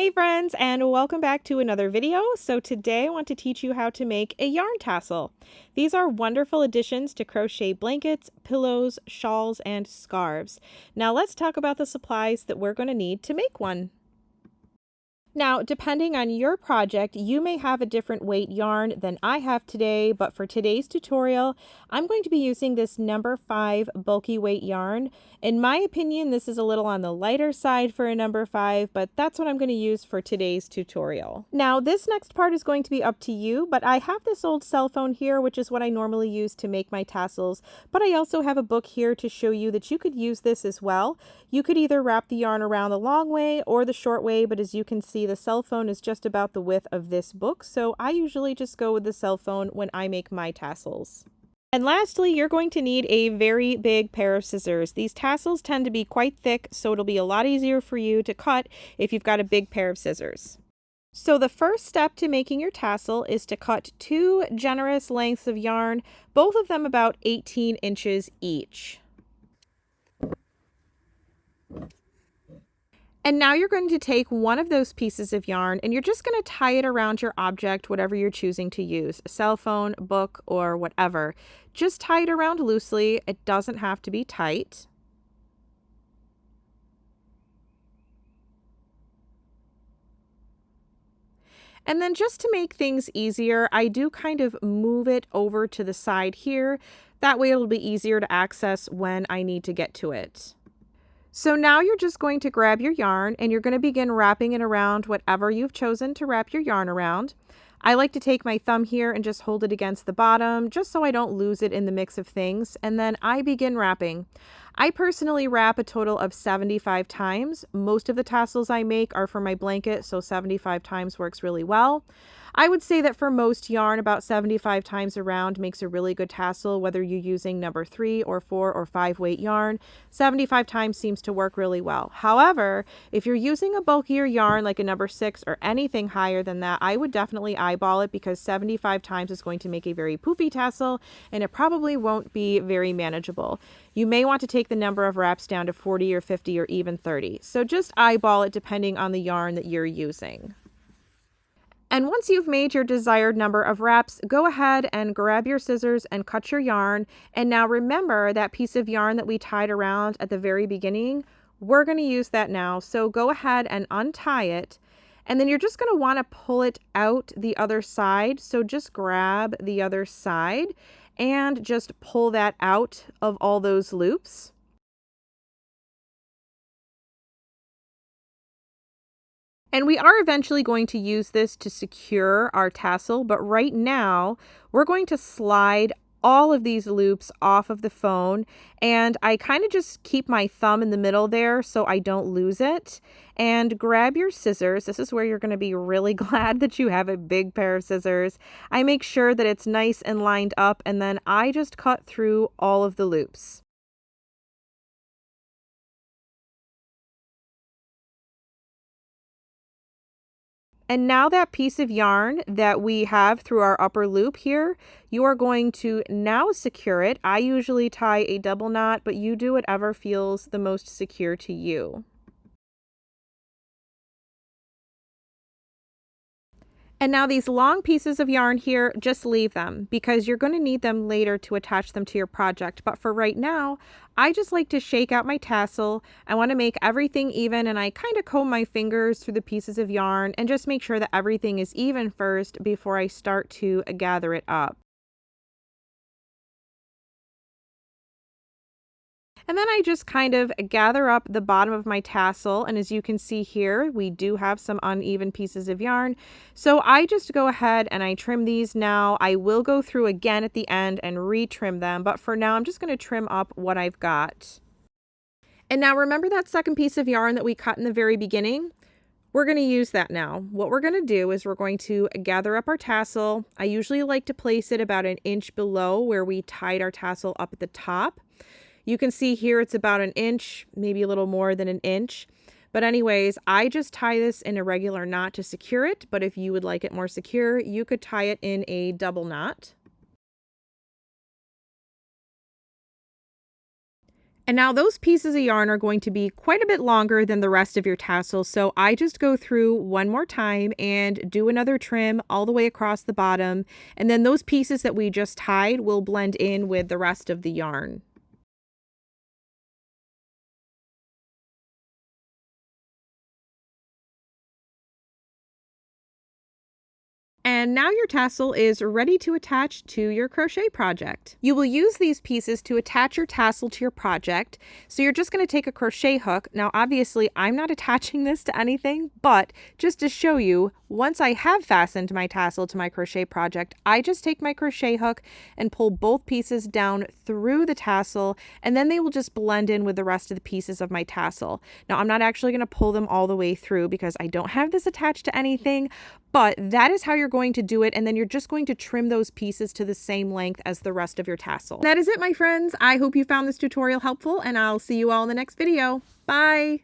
Hey friends, and welcome back to another video. So today I want to teach you how to make a yarn tassel. These are wonderful additions to crochet blankets, pillows, shawls, and scarves. Now let's talk about the supplies that we're going to need to make one. Now, depending on your project, you may have a different weight yarn than I have today, but for today's tutorial, I'm going to be using this number 5 bulky weight yarn. In my opinion, this is a little on the lighter side for a number 5, but that's what I'm going to use for today's tutorial. Now, this next part is going to be up to you, but I have this old cell phone here, which is what I normally use to make my tassels, but I also have a book here to show you that you could use this as well. You could either wrap the yarn around the long way or the short way, but as you can see, the cell phone is just about the width of this book, so I usually just go with the cell phone when I make my tassels. And lastly, you're going to need a very big pair of scissors. These tassels tend to be quite thick, so it'll be a lot easier for you to cut if you've got a big pair of scissors. So the first step to making your tassel is to cut 2 generous lengths of yarn, both of them about 18 inches each. And now you're going to take one of those pieces of yarn and you're just going to tie it around your object, whatever you're choosing to use, a cell phone, book, or whatever. Just tie it around loosely. It doesn't have to be tight. And then just to make things easier, I do kind of move it over to the side here. That way it'll be easier to access when I need to get to it. So now you're just going to grab your yarn and you're going to begin wrapping it around whatever you've chosen to wrap your yarn around. I like to take my thumb here and just hold it against the bottom just so I don't lose it in the mix of things, and then I begin wrapping. I personally wrap a total of 75 times. Most of the tassels I make are for my blanket, so 75 times works really well. I would say that for most yarn, about 75 times around makes a really good tassel, whether you're using number 3 or 4 or 5 weight yarn. 75 times seems to work really well. However, if you're using a bulkier yarn like a number 6 or anything higher than that, I would definitely eyeball it because 75 times is going to make a very poofy tassel and it probably won't be very manageable. You may want to take the number of wraps down to 40 or 50 or even 30. So just eyeball it depending on the yarn that you're using. And once you've made your desired number of wraps, go ahead and grab your scissors and cut your yarn. And now remember that piece of yarn that we tied around at the very beginning, we're going to use that now. So go ahead and untie it. And then you're just going to want to pull it out the other side. So just grab the other side and just pull that out of all those loops. And we are eventually going to use this to secure our tassel, but right now we're going to slide all of these loops off of the phone, and I kind of just keep my thumb in the middle there so I don't lose it. And grab your scissors. This is where you're going to be really glad that you have a big pair of scissors. I make sure that it's nice and lined up, and then I just cut through all of the loops. And now that piece of yarn that we have through our upper loop here, you are going to now secure it. I usually tie a double knot, but you do whatever feels the most secure to you. And now these long pieces of yarn here, just leave them because you're going to need them later to attach them to your project. But for right now, I just like to shake out my tassel. I want to make everything even, and I kind of comb my fingers through the pieces of yarn and just make sure that everything is even first before I start to gather it up. And then I just kind of gather up the bottom of my tassel, and as you can see here, we do have some uneven pieces of yarn. So I just go ahead and I trim these now. I will go through again at the end and retrim them, but for now I'm just going to trim up what I've got. And now remember that second piece of yarn that we cut in the very beginning? We're going to use that now. What we're going to do is we're going to gather up our tassel. I usually like to place it about 1 inch below where we tied our tassel up at the top. You can see here it's about 1 inch, maybe a little more than 1 inch. But anyways, I just tie this in a regular knot to secure it. But if you would like it more secure, you could tie it in a double knot. And now those pieces of yarn are going to be quite a bit longer than the rest of your tassel, so I just go through one more time and do another trim all the way across the bottom, and then those pieces that we just tied will blend in with the rest of the yarn. And now your tassel is ready to attach to your crochet project. You will use these pieces to attach your tassel to your project. So you're just going to take a crochet hook. Now, obviously, I'm not attaching this to anything, but just to show you, once I have fastened my tassel to my crochet project, I just take my crochet hook and pull both pieces down through the tassel, and then they will just blend in with the rest of the pieces of my tassel. Now, I'm not actually going to pull them all the way through because I don't have this attached to anything, but that is how you're going to do it, and then you're just going to trim those pieces to the same length as the rest of your tassel. That is it, my friends. I hope you found this tutorial helpful, and I'll see you all in the next video. Bye!